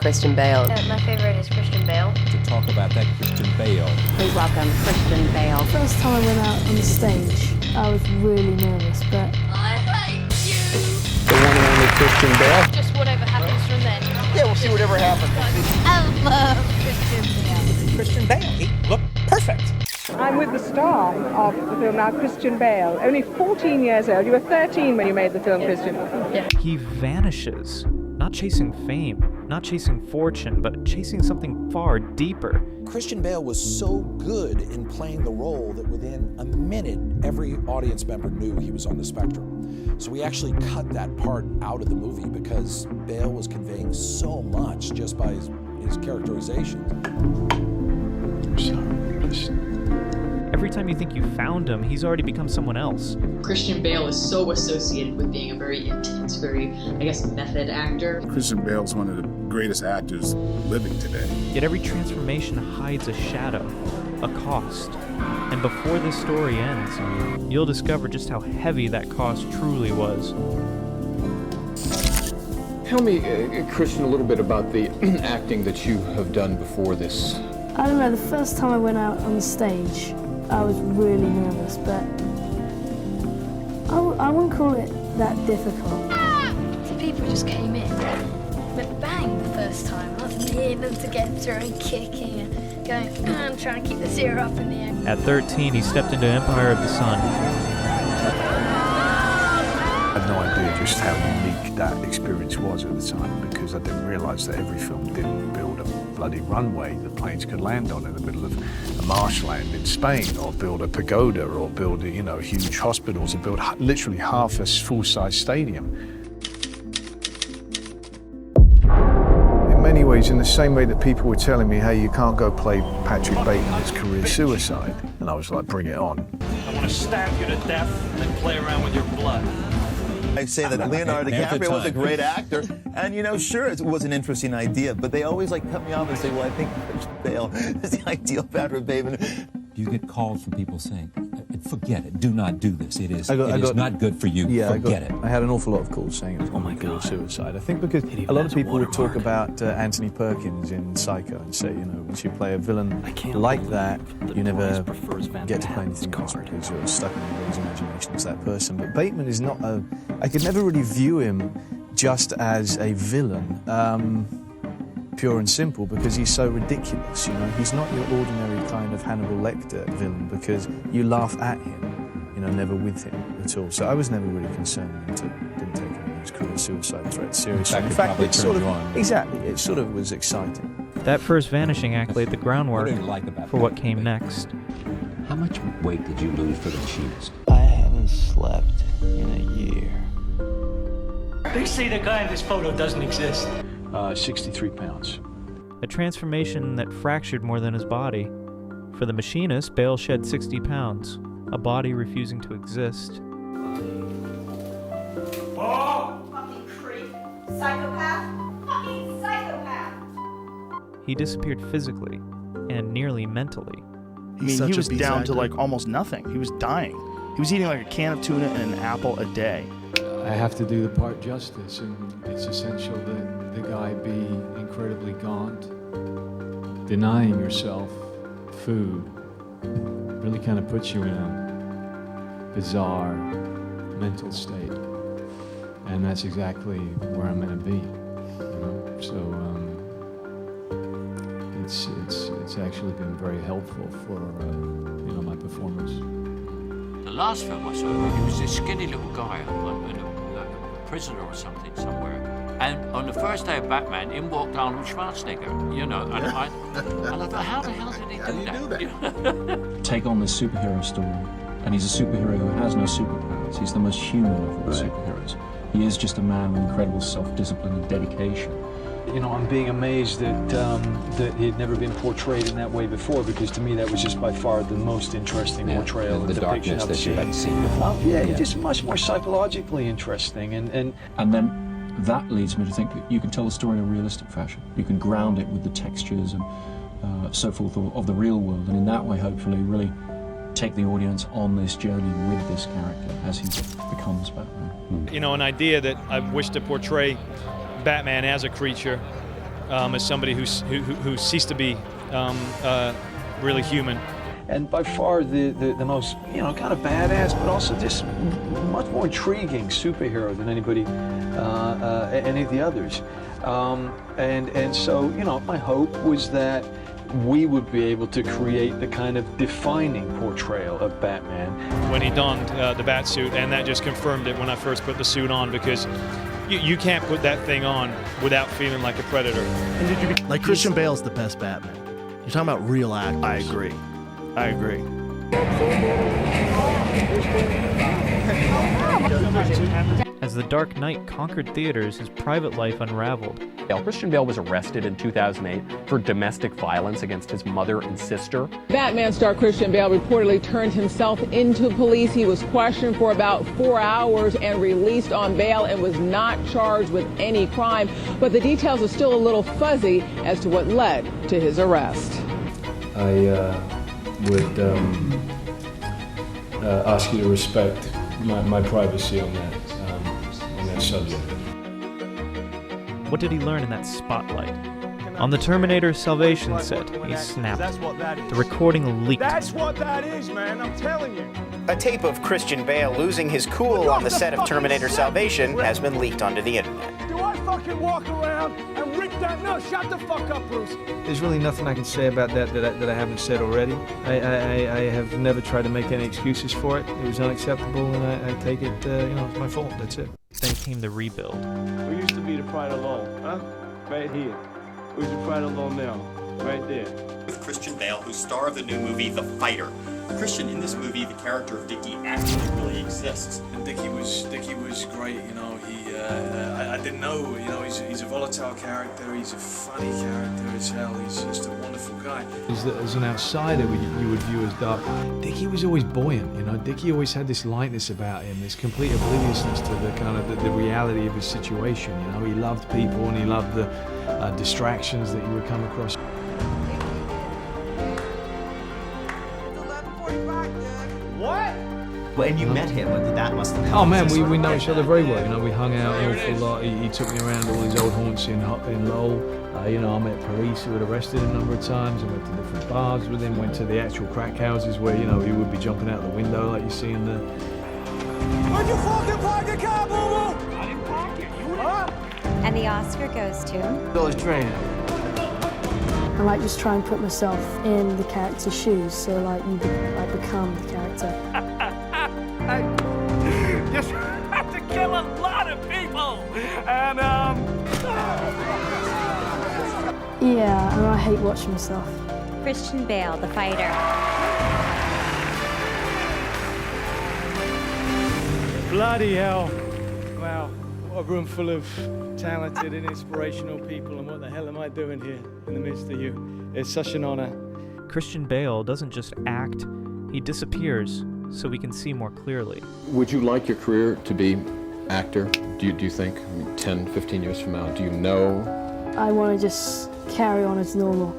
Christian Bale. My favorite is Christian Bale. To talk about that, Christian Bale. Please welcome Christian Bale. First time I went out on the stage, I was really nervous, but I hate you! The one and only Christian Bale. Just whatever happens from then. Yeah, we'll see whatever happens. I love Christian Bale. Christian Bale, he looked perfect. I'm with the star of the film now, Christian Bale. Only 14 years old. You were 13 when you made the film, Christian. Yeah. He vanishes, not chasing fame, not chasing fortune, but chasing something far deeper. Christian Bale was so good in playing the role that within a minute, every audience member knew he was on the spectrum. So we actually cut that part out of the movie because Bale was conveying so much just by his characterization. I'm sorry, listen. Every time you think you found him, he's already become someone else. Christian Bale is so associated with being a very intense, very, I guess, method actor. Christian Bale's one of the greatest actors living today. Yet every transformation hides a shadow, a cost. And before this story ends, you'll discover just how heavy that cost truly was. Tell me, Christian, a little bit about the acting that you have done before this. I don't know, the first time I went out on the stage, I was really nervous, but I wouldn't call it that difficult. So people just came in, went bang the first time. I was near them to get through and kicking and going, I'm trying to keep the zero up in the air. At 13, he stepped into Empire of the Sun. I had no idea just how unique that experience was at the time because I didn't realise that every film didn't build a bloody runway that planes could land on in the middle of a marshland in Spain, or build a pagoda, or build huge hospitals, or build literally half a full-size stadium. In many ways, in the same way that people were telling me, hey, you can't go play Patrick Bateman, it's career suicide, and I was like, bring it on. I want to stab you to death and then play around with your blood. I say that Leonardo DiCaprio was a great actor, and sure, it was an interesting idea, but they always cut me off and say, well, I think Christian Bale is the ideal Patrick Bateman. You get calls from people saying, forget it, do not do this, it is not good for you, forget it. I had an awful lot of calls saying it was going to be suicide. I think because a lot of people would talk about Anthony Perkins in Psycho and say, once you play a villain like that, you never get to play anything else because you're stuck in everyone's imagination as that person. But Bateman is not I could never really view him just as a villain. Pure and simple, because he's so ridiculous, He's not your ordinary kind of Hannibal Lecter villain because you laugh at him, never with him at all. So I was never really concerned until I didn't take any of his career suicide threats seriously. In fact, it sort of was exciting. That first vanishing act laid the groundwork for what came next. How much weight did you lose for the Machinist? I haven't slept in a year. They say the guy in this photo doesn't exist. 63 pounds. A transformation that fractured more than his body. For the Machinist, Bale shed 60 pounds, a body refusing to exist. Oh! Fucking creep. Psychopath. Fucking psychopath. He disappeared physically and nearly mentally. He was down to almost nothing. He was dying. He was eating a can of tuna and an apple a day. I have to do the part justice, and it's essential that the guy be incredibly gaunt. Denying yourself food really kind of puts you in a bizarre mental state, and that's exactly where I'm going to be. So it's actually been very helpful for my performance. The last film I saw, he was this skinny little guy, like a prisoner or something somewhere. And on the first day of Batman, in walked Arnold Schwarzenegger, and I thought, how the hell did he do that? Take on this superhero story, and he's a superhero who has no superpowers. He's the most human of all the superheroes. He is just a man with incredible self-discipline and dedication. I'm being amazed that he had never been portrayed in that way before, because to me that was just by far the most interesting portrayal and depiction I've that you hadn't seen before. Just much more psychologically interesting, and then that leads me to think that you can tell the story in a realistic fashion. You can ground it with the textures and so forth of the real world, and in that way, hopefully, really take the audience on this journey with this character as he becomes Batman. An idea that I wish to portray Batman as a creature as somebody who ceased to be really human. And by far the most, kind of badass, but also just much more intriguing superhero than anybody, any of the others. And so, my hope was that we would be able to create the kind of defining portrayal of Batman. When he donned the bat suit, and that just confirmed it when I first put the suit on, because you can't put that thing on without feeling like a predator. Like Christian Bale's the best Batman. You're talking about real actors. I agree. As The Dark Knight conquered theaters, his private life unraveled. Christian Bale was arrested in 2008 for domestic violence against his mother and sister. Batman star Christian Bale reportedly turned himself into police. He was questioned for about 4 hours and released on bail and was not charged with any crime. But the details are still a little fuzzy as to what led to his arrest. I would ask you to respect my privacy on that subject. What did he learn in that spotlight? On the Terminator Salvation set, he snapped. The recording leaked. That's what that is, man, I'm telling you. A tape of Christian Bale losing his cool on the set of Terminator Salvation has been leaked onto the internet. Do I fucking walk around and rip that? No, shut the fuck up, Bruce. There's really nothing I can say about that I haven't said already. I have never tried to make any excuses for it. It was unacceptable, and I take it, it's my fault. That's it. Then came the rebuild. We used to be the Pride of Law, huh? Right here. Who's the Pride of Law now? Right there. With Christian Bale, who's star of the new movie The Fighter. Christian, in this movie, the character of Dickie actually really exists. And Dickie was great, I didn't know, he's a volatile character, he's a funny character as hell, he's just a wonderful guy. As an outsider, you would view as dark. Dickie was always buoyant, Dickie always had this lightness about him, this complete obliviousness to the kind of the reality of his situation, he loved people and he loved the distractions that you would come across. What? When you met him, that must have Oh man, we know each other very well. We hung out an awful lot. He took me around all his old haunts in Lowell. I met police who had arrested him a number of times. I went to different bars with him. Went to the actual crack houses where he would be jumping out the window like you see in the. Where'd you fucking park your car, boo-boo? I didn't park it. You didn't. And the Oscar goes to Those trainers. I like just try and put myself in the character's shoes, so like you become the character. I just have to kill a lot of people, and Yeah, and I hate watching myself. Christian Bale, the fighter. Bloody hell! Wow, what a room full of talented and inspirational people, and what the hell am I doing here in the midst of you? It's such an honor. Christian Bale doesn't just act, he disappears so we can see more clearly. Would you like your career to be actor? Do you think 10, 15 years from now, do you know? I want to just carry on as normal.